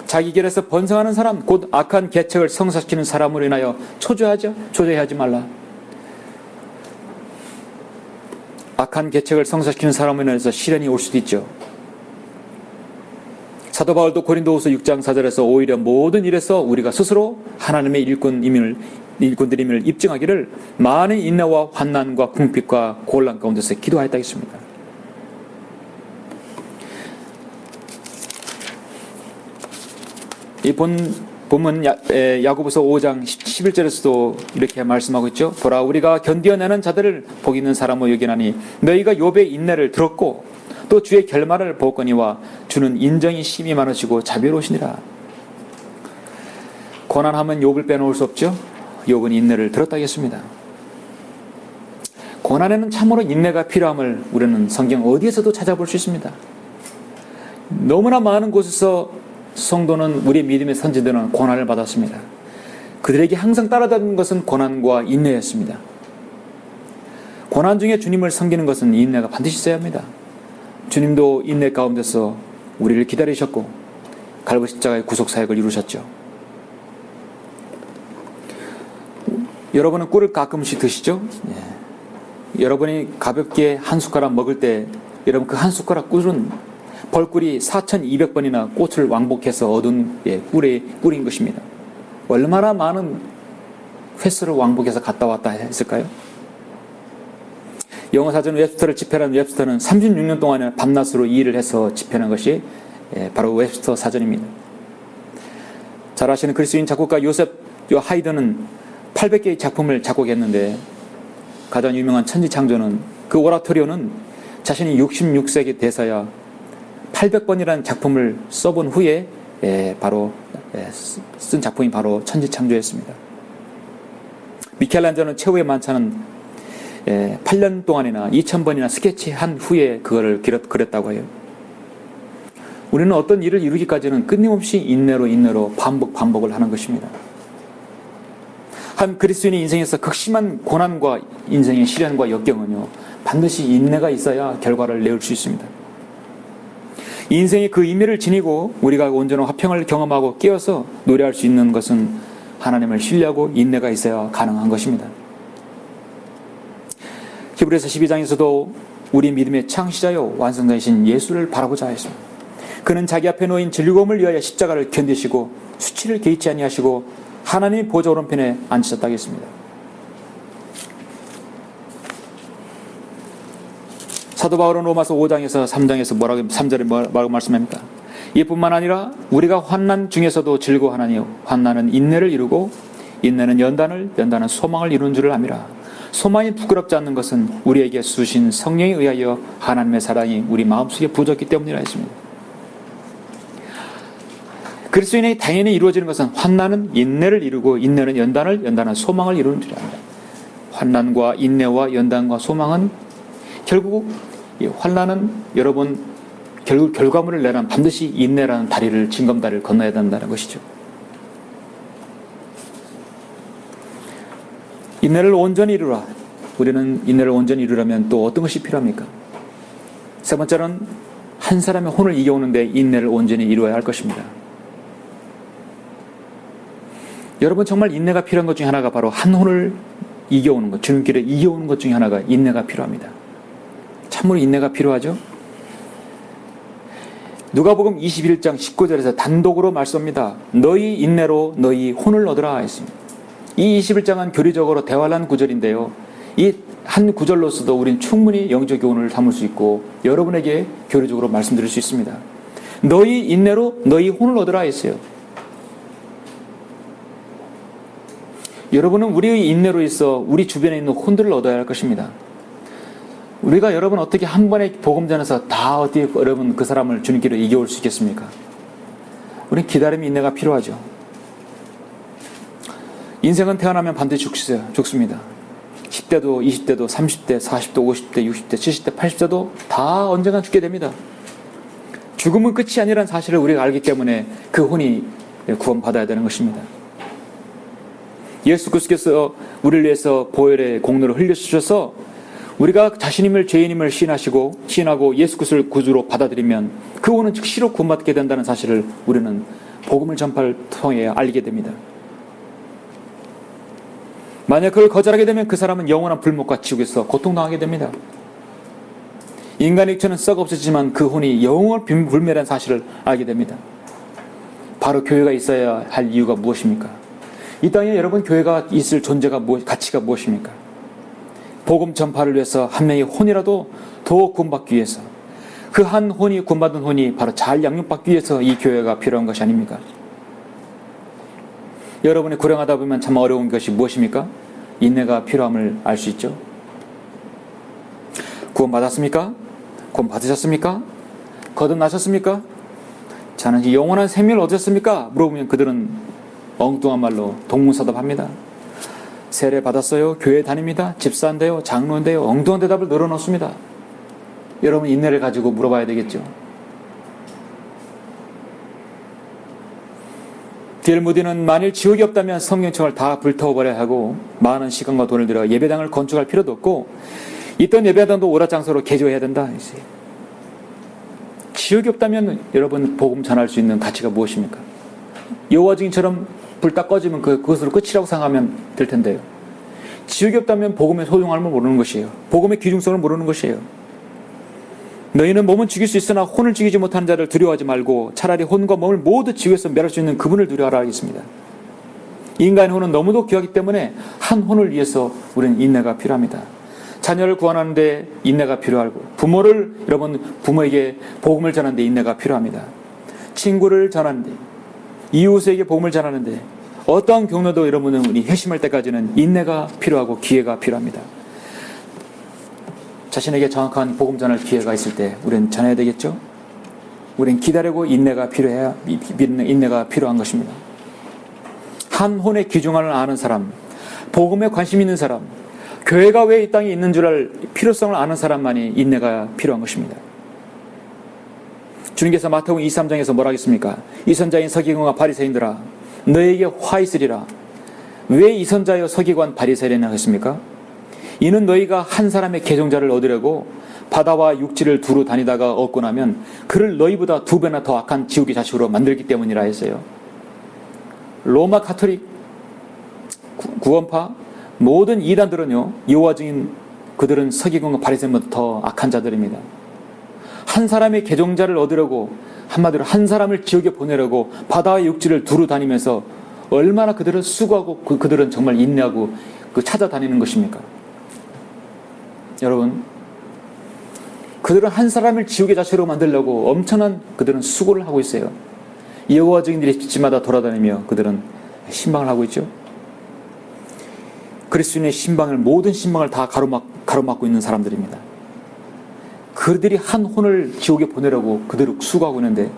자기 길에서 번성하는 사람, 곧 악한 계책을 성사시키는 사람으로 인하여 초조해하지 말라. 악한 계책을 성사시키는 사람으로 인해서 시련이 올 수도 있죠. 사도 바울도 고린도후서 6장 4절에서 오히려 모든 일에서 우리가 스스로 하나님의 일꾼들임을 입증하기를 많은 인내와 환난과 궁핍과 곤란 가운데서 기도하였다 했습니다. 이 본문 야고보서 5장 11절에서도 이렇게 말씀하고 있죠. 보라, 우리가 견디어내는 자들을 복 있는 사람으로 여기나니 너희가 욥의 인내를 들었고 또 주의 결말을 보거니와 주는 인정이 심히 많으시고 자비로우시니라. 고난하면 욥을 빼놓을 수 없죠. 욥은 인내를 들었다 했습니다. 고난에는 참으로 인내가 필요함을 우리는 성경 어디에서도 찾아볼 수 있습니다. 너무나 많은 곳에서 성도는, 우리 믿음의 선지들은 고난을 받았습니다. 그들에게 항상 따라다니는 것은 고난과 인내였습니다. 고난 중에 주님을 섬기는 것은 인내가 반드시 있어야 합니다. 주님도 인내 가운데서 우리를 기다리셨고 갈보리 십자가의 구속사역을 이루셨죠. 여러분은 꿀을 가끔씩 드시죠? 예. 여러분이 가볍게 한 숟가락 먹을 때 여러분 그 한 숟가락 꿀은 벌꿀이 4,200번이나 꽃을 왕복해서 얻은 꿀인 것입니다. 얼마나 많은 횟수를 왕복해서 갔다 왔다 했을까요? 영어사전 웹스터를 집필한 웹스터는 36년 동안 밤낮으로 이 일을 해서 집필한 것이 바로 웹스터 사전입니다. 잘 아시는 그리스도인 작곡가 요셉 하이든은 800개의 작품을 작곡했는데 가장 유명한 천지창조는, 그 오라토리오는 자신이 66세기 대사야 800번이라는 작품을 써본 후에 바로 쓴 작품이 바로 천지창조였습니다. 미켈란젤로는 최후의 만찬은 8년 동안이나 2000번이나 스케치한 후에 그거를 그렸다고 해요. 우리는 어떤 일을 이루기까지는 끊임없이 인내로 반복을 하는 것입니다. 한 그리스도인의 인생에서 극심한 고난과 인생의 시련과 역경은요, 반드시 인내가 있어야 결과를 내올 수 있습니다. 인생의 그 의미를 지니고 우리가 온전한 화평을 경험하고 깨어서 노래할 수 있는 것은 하나님을 신뢰하고 인내가 있어야 가능한 것입니다. 히브리서 12장에서도 우리 믿음의 창시자요 완성자이신 예수를 바라보자 했습니다. 그는 자기 앞에 놓인 즐거움을 위하여 십자가를 견디시고 수치를 개의치 아니하시고 하나님의 보좌 오른편에 앉으셨다고 했습니다. 사도 바울은 로마서 5장에서 3장에서 3절에 뭐라고 말씀합니까? 이뿐만 아니라 우리가 환난 중에서도 즐거워하나니 환난은 인내를 이루고 인내는 연단은 소망을 이루는 줄을 압니다. 소망이 부끄럽지 않는 것은 우리에게 주신 성령에 의하여 하나님의 사랑이 우리 마음속에 부어졌기 때문이라 했습니다. 그리스도인에게 당연히 이루어지는 것은 환난은 인내를 이루고 인내는 연단은 소망을 이루는 줄이 압니다. 환난과 인내와 연단과 소망은 결국 이 환난은 여러분 결국 결과물을 내란 반드시 인내라는 다리를 징검다리를 건너야 된다는 것이죠. 인내를 온전히 이루라. 우리는 인내를 온전히 이루려면 또 어떤 것이 필요합니까? 세 번째는 한 사람의 혼을 이겨오는데 인내를 온전히 이루어야 할 것입니다. 여러분 정말 인내가 필요한 것 중에 하나가 바로 한 혼을 이겨오는 것, 주님길에 이겨오는 것 중에 하나가 인내가 필요합니다. 참으로 인내가 필요하죠? 누가복음 21장 19절에서 단독으로 말씀합니다. 너희 인내로 너희 혼을 얻으라 했습니다. 이 21장은 교리적으로 대화란 구절인데요. 이 한 구절로서도 우린 충분히 영적 교훈을 담을 수 있고 여러분에게 교리적으로 말씀드릴 수 있습니다. 너희 인내로 너희 혼을 얻으라 했어요. 여러분은 우리의 인내로 있어 우리 주변에 있는 혼들을 얻어야 할 것입니다. 우리가 여러분 어떻게 한 번에 복음 전해서 다 어떻게 여러분 그 사람을 주님께로 이겨올 수 있겠습니까? 우리는 기다림의 인내가 필요하죠. 인생은 태어나면 반드시 죽습니다. 10대도 20대도 30대 40대 50대 60대 70대 80대도 다 언젠간 죽게 됩니다. 죽음은 끝이 아니라는 사실을 우리가 알기 때문에 그 혼이 구원받아야 되는 것입니다. 예수 그리스도께서 우리를 위해서 보혈의 공로를 흘려주셔서 우리가 자신임을 죄인임을 시인하고 예수 그리스도를 구주로 받아들이면 그 혼은 즉시로 구원받게 된다는 사실을 우리는 복음을 전파를 통해 알게 됩니다. 만약 그걸 거절하게 되면 그 사람은 영원한 불목과 지옥에서 고통당하게 됩니다. 인간의 육체는 썩어 없어지지만 그 혼이 영원히 불멸한 사실을 알게 됩니다. 바로 교회가 있어야 할 이유가 무엇입니까? 이 땅에 여러분 교회가 있을 존재가 가치가 무엇입니까? 복음 전파를 위해서 한 명의 혼이라도 더 구원받기 위해서 그 한 혼이 구원받은 혼이 바로 잘 양육받기 위해서 이 교회가 필요한 것이 아닙니까? 여러분이 구령하다 보면 참 어려운 것이 무엇입니까? 인내가 필요함을 알 수 있죠. 구원받았습니까? 구원받으셨습니까? 거듭나셨습니까? 자는 영원한 생명을 얻으셨습니까? 물어보면 그들은 엉뚱한 말로 동문서답합니다. 세례 받았어요? 교회 다닙니다. 집사인데요? 장로인데요? 엉뚱한 대답을 늘어놓습니다. 여러분 인내를 가지고 물어봐야 되겠죠. D.L. 무디는 만일 지옥이 없다면 성경책을 다 불태워버려야 하고 많은 시간과 돈을 들여 예배당을 건축할 필요도 없고 있던 예배당도 오락장소로 개조해야 된다. 지옥이 없다면 여러분 복음 전할 수 있는 가치가 무엇입니까? 여호와 증인처럼 불 딱 꺼지면 그것으로 끝이라고 생각하면 될 텐데요. 지옥이 없다면 복음의 소중함을 모르는 것이에요. 복음의 귀중성을 모르는 것이에요. 너희는 몸은 죽일 수 있으나 혼을 죽이지 못하는 자를 두려워하지 말고 차라리 혼과 몸을 모두 지옥에서 멸할 수 있는 그분을 두려워하라 하겠습니다. 인간의 혼은 너무도 귀하기 때문에 한 혼을 위해서 우리는 인내가 필요합니다. 자녀를 구원하는데 인내가 필요하고 부모에게 복음을 전하는데 인내가 필요합니다. 친구를 전하는데 이웃에게 복음을 전하는데 어떠한 경로도 여러분은 우리 회심할 때까지는 인내가 필요하고 기회가 필요합니다. 자신에게 정확한 복음 전할 기회가 있을 때 우리는 전해야 되겠죠? 우리는 기다리고 인내가 필요한 것입니다. 한 혼의 귀중함을 아는 사람, 복음에 관심 있는 사람, 교회가 왜 이 땅에 있는 줄 알 필요성을 아는 사람만이 인내가 필요한 것입니다. 주님께서 마태복음 23장에서 뭐라 하겠습니까? 이선자인 서기관과 바리새인들아 너에게 화 있으리라. 왜 이선자여 서기관 바리새인이라 하겠습니까? 이는 너희가 한 사람의 계종자를 얻으려고 바다와 육지를 두루 다니다가 얻고 나면 그를 너희보다 2배나 더 악한 지옥의 자식으로 만들기 때문이라 했어요. 로마 가톨릭 구원파 모든 이단들은요, 여호와 증인 그들은 서기관과 바리새인보다 더 악한 자들입니다. 한 사람의 계종자를 얻으려고 한마디로 한 사람을 지옥에 보내려고 바다와 육지를 두루 다니면서 얼마나 그들은 수고하고 그들은 정말 인내하고 찾아다니는 것입니까? 여러분, 그들은 한 사람을 지옥의 자식으로 만들려고 엄청난 그들은 수고를 하고 있어요. 여호와 증인들이 집집마다 돌아다니며 그들은 신방을 하고 있죠. 그리스도인의 신방을 모든 신방을 다 가로막고 있는 사람들입니다. 그들이 한 혼을 지옥에 보내려고 그대로 수고하고 있는데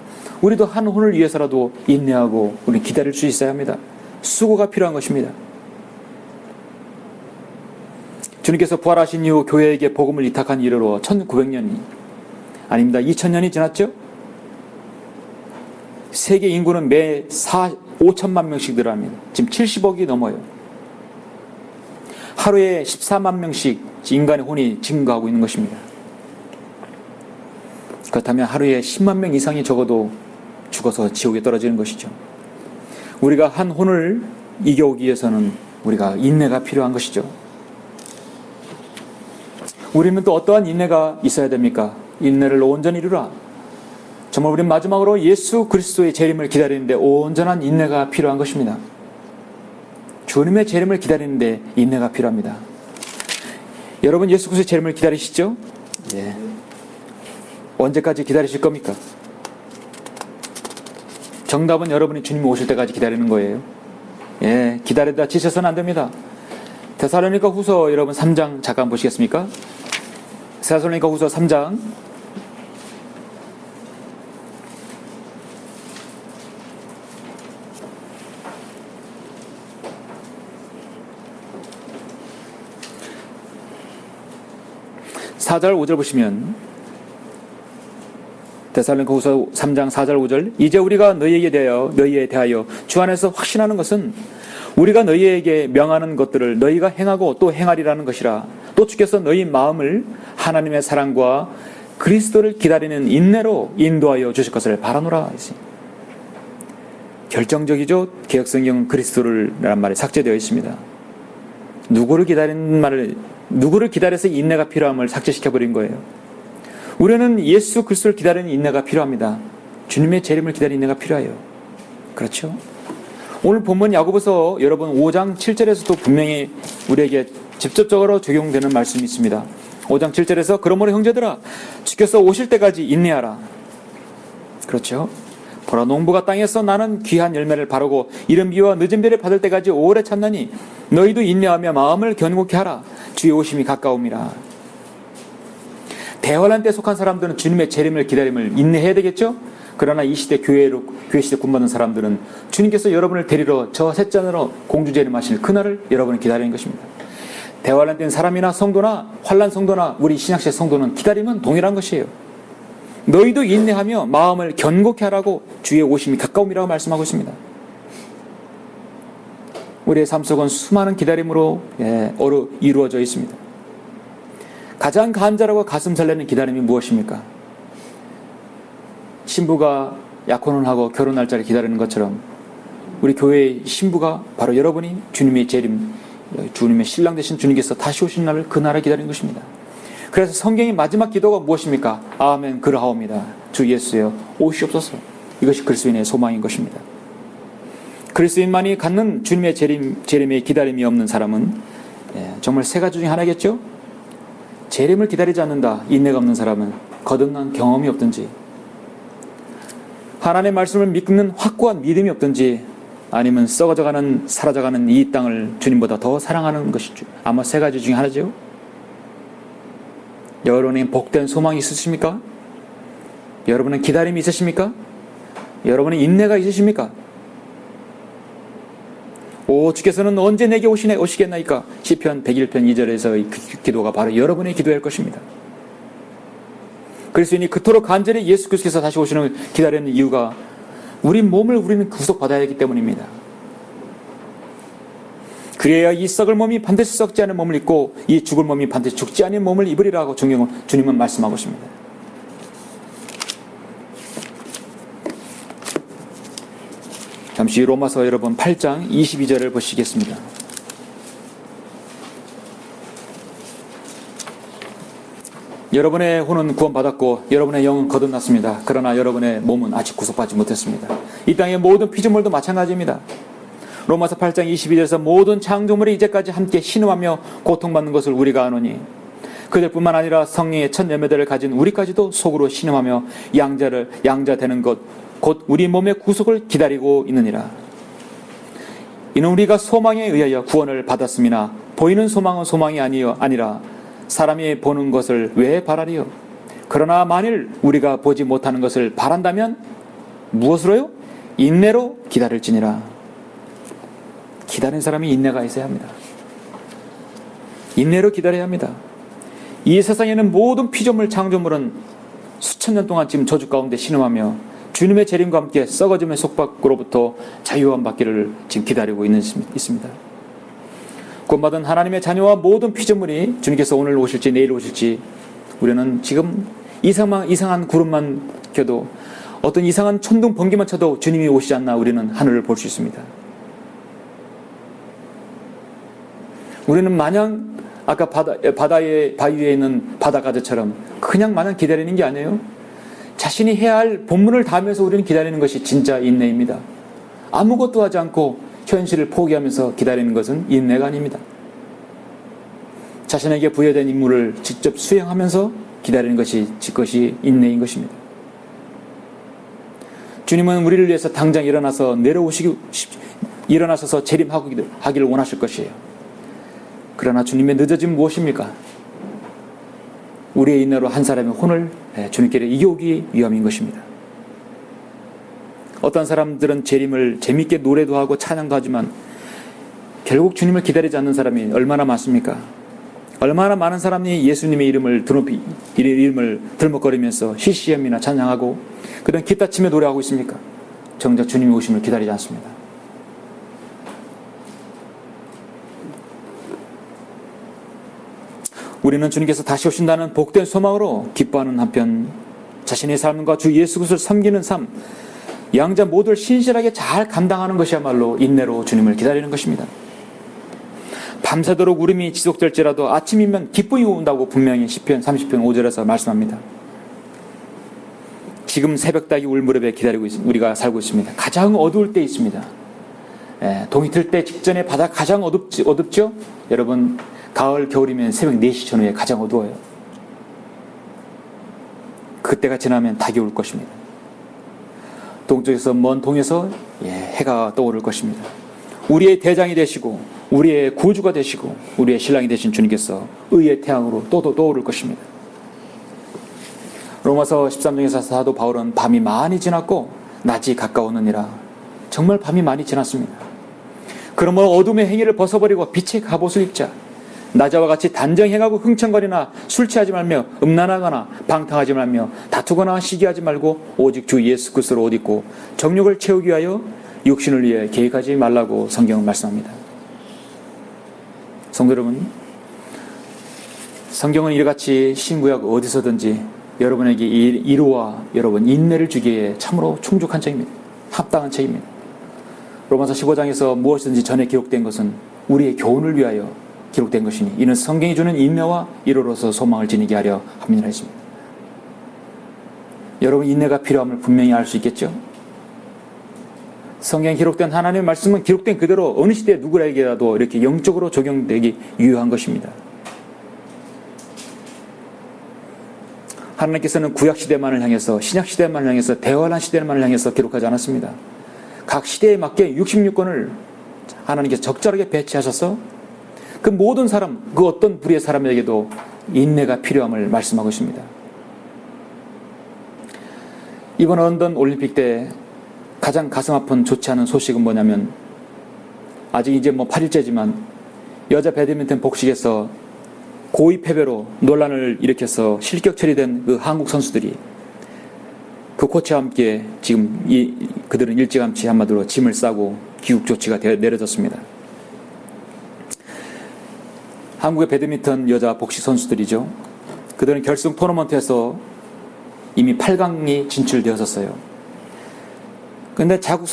우리도 한 혼을 위해서라도 인내하고 우리 기다릴 수 있어야 합니다. 수고가 필요한 것입니다. 주님께서 부활하신 이후 교회에게 복음을 위탁한 이래로 1900년이 아닙니다. 2000년이 지났죠? 세계 인구는 매 5천만 명씩 늘어납니다. 지금 70억이 넘어요. 하루에 14만 명씩 인간의 혼이 증가하고 있는 것입니다. 그렇다면 하루에 10만 명 이상이 적어도 죽어서 지옥에 떨어지는 것이죠. 우리가 한 혼을 이겨오기 위해서는 우리가 인내가 필요한 것이죠. 우리는 또 어떠한 인내가 있어야 됩니까? 인내를 온전히 이루라. 정말 우리는 마지막으로 예수 그리스도의 재림을 기다리는데 온전한 인내가 필요한 것입니다. 주님의 재림을 기다리는데 인내가 필요합니다. 여러분 예수 그리스도의 재림을 기다리시죠? 예. 언제까지 기다리실 겁니까? 정답은 여러분이 주님이 오실 때까지 기다리는 거예요. 예, 기다리다 지쳐서는 안 됩니다. 데살로니가 후서 여러분 3장 잠깐 보시겠습니까? 데살로니가 후서 3장 4절 5절 보시면 데살로니가 후서 3장 4절 5절 이제 우리가 너희에 대하여 주 안에서 확신하는 것은 우리가 너희에게 명하는 것들을 너희가 행하고 또 행하리라는 것이라. 또 주께서 너희 마음을 하나님의 사랑과 그리스도를 기다리는 인내로 인도하여 주실 것을 바라노라. 결정적이죠. 개역성경은 그리스도를라는 말이 삭제되어 있습니다. 누구를 기다려서 인내가 필요함을 삭제시켜버린 거예요. 우리는 예수 그리스도를 기다리는 인내가 필요합니다. 주님의 재림을 기다리는 인내가 필요해요. 그렇죠? 오늘 본문 야고보서 여러분 5장 7절에서도 분명히 우리에게 직접적으로 적용되는 말씀이 있습니다. 5장 7절에서 그러므로 형제들아 주께서 오실 때까지 인내하라. 그렇죠? 보라 농부가 땅에서 나는 귀한 열매를 바르고 이른 비와 늦은 비를 받을 때까지 오래 참나니 너희도 인내하며 마음을 견고케 하라. 주의 오심이 가까움이라. 대환란 때 속한 사람들은 주님의 재림을 기다림을 인내해야 되겠죠? 그러나 이 시대 교회 시대 구원받는 사람들은 주님께서 여러분을 데리러 저 셋잔으로 공주 재림하실 그날을 여러분은 기다리는 것입니다. 대환란 때는 사람이나 성도나 환란 성도나 우리 신약시대 성도는 기다림은 동일한 것이에요. 너희도 인내하며 마음을 견고케 하라고 주의 오심이 가까움이라고 말씀하고 있습니다. 우리의 삶 속은 수많은 기다림으로 이루어져 있습니다. 가장 간절하고 가슴 설레는 기다림이 무엇입니까? 신부가 약혼을 하고 결혼 날짜를 기다리는 것처럼 우리 교회의 신부가 바로 여러분이 주님의 재림, 주님의 신랑 되신 주님께서 다시 오신 날을 그 날을 기다리는 것입니다. 그래서 성경의 마지막 기도가 무엇입니까? 아멘 그러하옵니다. 주 예수여 오시옵소서. 이것이 그리스도인의 소망인 것입니다. 그리스도인만이 갖는 주님의 재림의 기다림이 없는 사람은 정말 세 가지 중에 하나겠죠? 재림을 기다리지 않는다. 인내가 없는 사람은 거듭난 경험이 없든지 하나님의 말씀을 믿는 확고한 믿음이 없든지 아니면 썩어져가는 사라져가는 이 땅을 주님보다 더 사랑하는 것이죠. 아마 세 가지 중에 하나죠. 여러분의 복된 소망이 있으십니까? 여러분은 기다림이 있으십니까? 여러분은 인내가 있으십니까? 오 주께서는 언제 내게 오시겠나이까? 시편 101편 2절에서의 그 기도가 바로 여러분의 기도일 것입니다. 그리스도인이 그토록 간절히 예수 그리스도께서 다시 오시는 기다리는 이유가 우리 몸을 우리는 구속받아야 하기 때문입니다. 그래야 이 썩을 몸이 반드시 썩지 않은 몸을 입고 이 죽을 몸이 반드시 죽지 않은 몸을 입으리라고 주님은 말씀하고 있습니다. 잠시 로마서 여러분 8장 22절을 보시겠습니다. 여러분의 혼은 구원받았고 여러분의 영은 거듭났습니다. 그러나 여러분의 몸은 아직 구속받지 못했습니다. 이 땅의 모든 피조물도 마찬가지입니다. 로마서 8장 22절에서 모든 창조물이 이제까지 함께 신음하며 고통받는 것을 우리가 아노니 그들뿐만 아니라 성령의 첫 열매들을 가진 우리까지도 속으로 신음하며 양자 되는 것 곧 우리 몸의 구속을 기다리고 있느니라. 이는 우리가 소망에 의하여 구원을 받았음이나 보이는 소망은 소망이 아니라 사람이 보는 것을 왜 바라리요? 그러나 만일 우리가 보지 못하는 것을 바란다면 무엇으로요? 인내로 기다릴지니라. 기다리는 사람이 인내가 있어야 합니다. 인내로 기다려야 합니다. 이 세상에는 모든 피조물 창조물은 수천 년 동안 지금 저주 가운데 신음하며 주님의 재림과 함께 썩어짐의 속박으로부터 자유함 받기를 지금 기다리고 있습니다. 구원받은 하나님의 자녀와 모든 피조물이 주님께서 오늘 오실지 내일 오실지 우리는 지금 이상한 구름만 켜도 어떤 이상한 천둥 번개만 쳐도 주님이 오시지 않나 우리는 하늘을 볼 수 있습니다. 우리는 마냥 아까 바다의 바위 위에 있는 바다가재처럼 그냥 마냥 기다리는 게 아니에요. 자신이 해야 할 본분을 다하면서 우리는 기다리는 것이 진짜 인내입니다. 아무것도 하지 않고 현실을 포기하면서 기다리는 것은 인내가 아닙니다. 자신에게 부여된 임무를 직접 수행하면서 기다리는 것이 인내인 것입니다. 주님은 우리를 위해서 당장 일어나셔서 재림하기를 원하실 것이에요. 그러나 주님의 늦어짐은 무엇입니까? 우리의 인내로 한 사람의 혼을 주님께 이겨오기 위함인 것입니다. 어떤 사람들은 재림을 재밌게 노래도 하고 찬양도 하지만 결국 주님을 기다리지 않는 사람이 얼마나 많습니까? 얼마나 많은 사람이 예수님의 이름을 들먹거리면서 시시함이나 찬양하고 그런 기타 치며 노래하고 있습니까? 정작 주님의 오심을 기다리지 않습니다. 우리는 주님께서 다시 오신다는 복된 소망으로 기뻐하는 한편 자신의 삶과 주 예수 그리스도를 섬기는 삶, 양자 모두를 신실하게 잘 감당하는 것이야말로 인내로 주님을 기다리는 것입니다. 밤새도록 울음이 지속될지라도 아침이면 기쁨이 온다고 분명히 시편 30편 5절에서 말씀합니다. 지금 새벽닭이 울 무렵에 기다리고 우리가 살고 있습니다. 가장 어두울 때 있습니다. 동이 틀 때 직전에 바다 가장 어둡죠? 여러분 가을 겨울이면 새벽 4시 전후에 가장 어두워요. 그때가 지나면 닭이 올 것입니다. 동쪽에서 먼 동에서 해가 떠오를 것입니다. 우리의 대장이 되시고 우리의 구주가 되시고 우리의 신랑이 되신 주님께서 의의 태양으로 또 떠오를 것입니다. 로마서 13장에서 사도 바울은 밤이 많이 지났고 낮이 가까웠느니라. 정말 밤이 많이 지났습니다. 그러므로 어둠의 행위를 벗어버리고 빛의 갑옷을 입자. 낮아와 같이 단정 행하고 흥청거리나 술 취하지 말며 음란하거나 방탕하지 말며 다투거나 시기하지 말고 오직 주 예수 그리스도로 옷 입고 정욕을 채우기 위하여 육신을 위해 계획하지 말라고 성경은 말씀합니다. 성도 여러분, 성경은 이같이 신구약 어디서든지 여러분에게 이루와 여러분 인내를 주기에 참으로 충족한 책입니다. 합당한 책입니다. 로마서 15장에서 무엇이든지 전에 기록된 것은 우리의 교훈을 위하여 기록된 것이니 이는 성경이 주는 인내와 이로로서 소망을 지니게 하려 함이라 했습니다. 여러분 인내가 필요함을 분명히 알 수 있겠죠? 성경에 기록된 하나님의 말씀은 기록된 그대로 어느 시대 누구에게라도 이렇게 영적으로 적용되기 유효한 것입니다. 하나님께서는 구약시대만을 향해서 신약시대만을 향해서 대환란 시대만을 향해서 기록하지 않았습니다. 각 시대에 맞게 66권을 하나님께서 적절하게 배치하셔서 그 모든 사람, 그 어떤 부류의 사람에게도 인내가 필요함을 말씀하고 있습니다. 이번 런던 올림픽 때 가장 가슴 아픈 좋지 않은 소식은 뭐냐면 아직 이제 8일째지만 여자 배드민턴 복식에서 고의 패배로 논란을 일으켜서 실격 처리된 그 한국 선수들이 그 코치와 함께 지금 그들은 일찌감치 한마디로 짐을 싸고 귀국 조치가 내려졌습니다. 한국의 배드민턴 여자 복식 선수들이죠. 그들은 결승 토너먼트에서 이미 8강이 진출되었었어요. 그런데 자국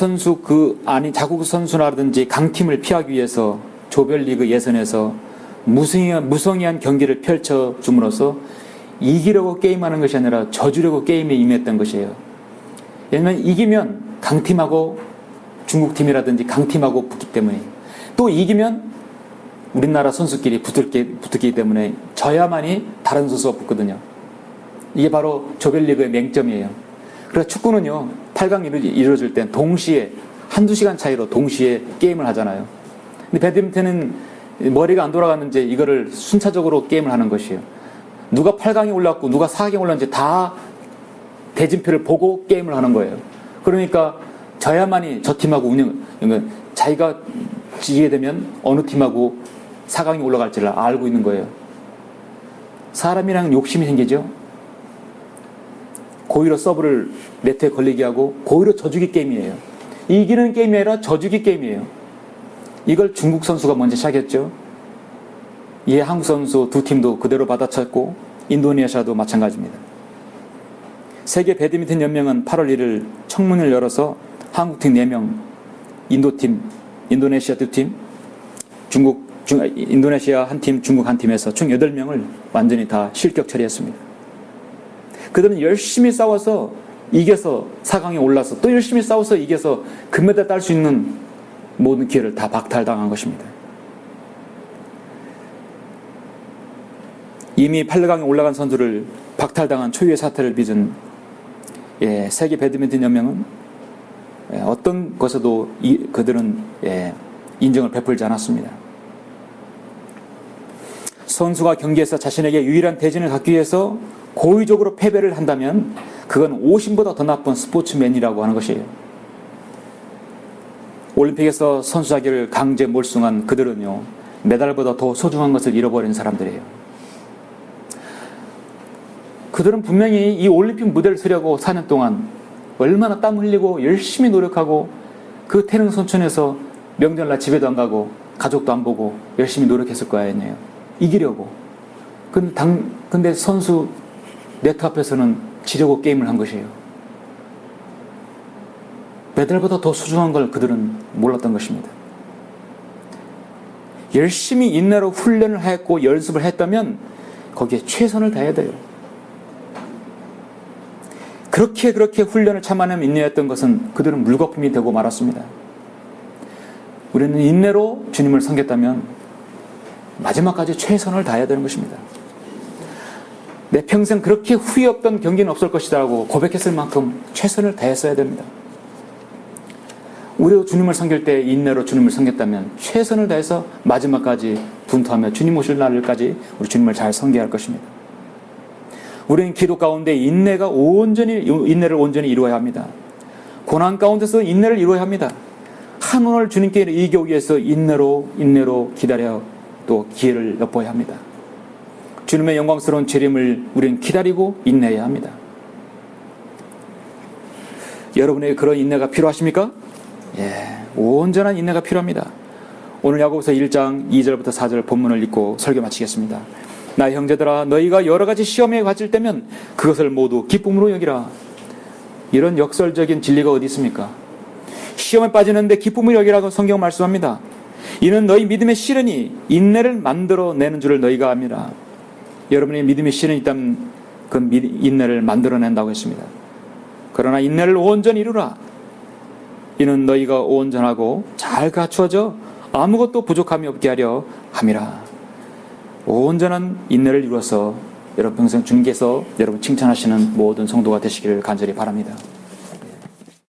선수라든지 강팀을 피하기 위해서 조별리그 예선에서 무성의한 경기를 펼쳐줌으로써 이기려고 게임하는 것이 아니라 져주려고 게임에 임했던 것이에요. 왜냐하면 이기면 강팀하고 중국팀이라든지 강팀하고 붙기 때문에 또 이기면 우리나라 선수끼리 붙기 때문에 져야만이 다른 선수가 붙거든요. 이게 바로 조별리그의 맹점이에요. 그래서 축구는요 8강 이루어질 땐 동시에 한두 시간 차이로 동시에 게임을 하잖아요. 근데 배드민턴은 머리가 안 돌아가는지 이거를 순차적으로 게임을 하는 것이에요. 누가 8강에 올랐고 누가 4강에 올랐는지 다 대진표를 보고 게임을 하는 거예요. 그러니까 져야만이 저 팀하고 그러니까 자기가 지게 되면 어느 팀하고 4강에 올라갈지를 알고 있는 거예요. 사람이랑 욕심이 생기죠. 고의로 서브를 네트에 걸리게 하고 고의로 져주기 게임이에요. 이기는 게임이 아니라 져주기 게임이에요. 이걸 중국 선수가 먼저 시작했죠. 이에 한국 선수 두 팀도 그대로 받아쳤고 인도네시아도 마찬가지입니다. 세계 배드민턴 연맹은 8월 1일 청문을 열어서 한국팀 4명, 인도팀, 인도네시아 2팀, 인도네시아 한 팀, 중국 한 팀에서 총 8명을 완전히 다 실격 처리했습니다. 그들은 열심히 싸워서 이겨서 4강에 올라서 또 열심히 싸워서 이겨서 금메달 딸 수 있는 모든 기회를 다 박탈당한 것입니다. 이미 8강에 올라간 선수를 박탈당한 초유의 사태를 빚은 세계 배드민턴 연맹은 어떤 것에도 그들은 인정을 베풀지 않았습니다. 선수가 경기에서 자신에게 유일한 대진을 갖기 위해서 고의적으로 패배를 한다면 그건 오신보다 더 나쁜 스포츠맨이라고 하는 것이에요. 올림픽에서 선수 자격을 강제 몰승한 그들은요, 메달보다 더 소중한 것을 잃어버린 사람들이에요. 그들은 분명히 이 올림픽 무대를 서려고 4년 동안 얼마나 땀 흘리고 열심히 노력하고 그 태릉 선천에서 명절날 집에도 안 가고 가족도 안 보고 열심히 노력했을 거 아니에요. 이기려고. 근데 선수 네트 앞에서는 지려고 게임을 한 것이에요. 메달보다 더 소중한 걸 그들은 몰랐던 것입니다. 열심히 인내로 훈련을 했고 연습을 했다면 거기에 최선을 다해야 돼요. 그렇게 훈련을 참아내며 인내했던 것은 그들은 물거품이 되고 말았습니다. 우리는 인내로 주님을 섬겼다면 마지막까지 최선을 다해야 되는 것입니다. 내 평생 그렇게 후회 없던 경기는 없을 것이라고 고백했을 만큼 최선을 다했어야 됩니다. 우리도 주님을 섬길 때 인내로 주님을 섬겼다면 최선을 다해서 마지막까지 분투하며 주님 오실 날까지 우리 주님을 잘 섬겨야 할 것입니다. 우리는 기도 가운데 인내를 온전히 이루어야 합니다. 고난 가운데서 인내를 이루어야 합니다. 한온을 주님께 이기기 위해서 인내로 기다려 또 기회를 엿보아야 합니다. 주님의 영광스러운 재림을 우리는 기다리고 인내해야 합니다. 여러분에게 그런 인내가 필요하십니까? 온전한 인내가 필요합니다. 오늘 야고보서 1장 2절부터 4절 본문을 읽고 설교 마치겠습니다. 나의 형제들아, 너희가 여러 가지 시험에 갇힐 때면 그것을 모두 기쁨으로 여기라. 이런 역설적인 진리가 어디 있습니까? 시험에 빠지는데 기쁨을 여기라고 성경 말씀합니다. 이는 너희 믿음의 시련이 인내를 만들어내는 줄을 너희가 압니다. 여러분의 믿음의 시련이 있다면 그 인내를 만들어낸다고 했습니다. 그러나 인내를 온전히 이루라. 이는 너희가 온전하고 잘 갖추어져 아무것도 부족함이 없게 하려 함이라. 온전한 인내를 이루어서 여러분 평생 주님께서 여러분 칭찬하시는 모든 성도가 되시기를 간절히 바랍니다.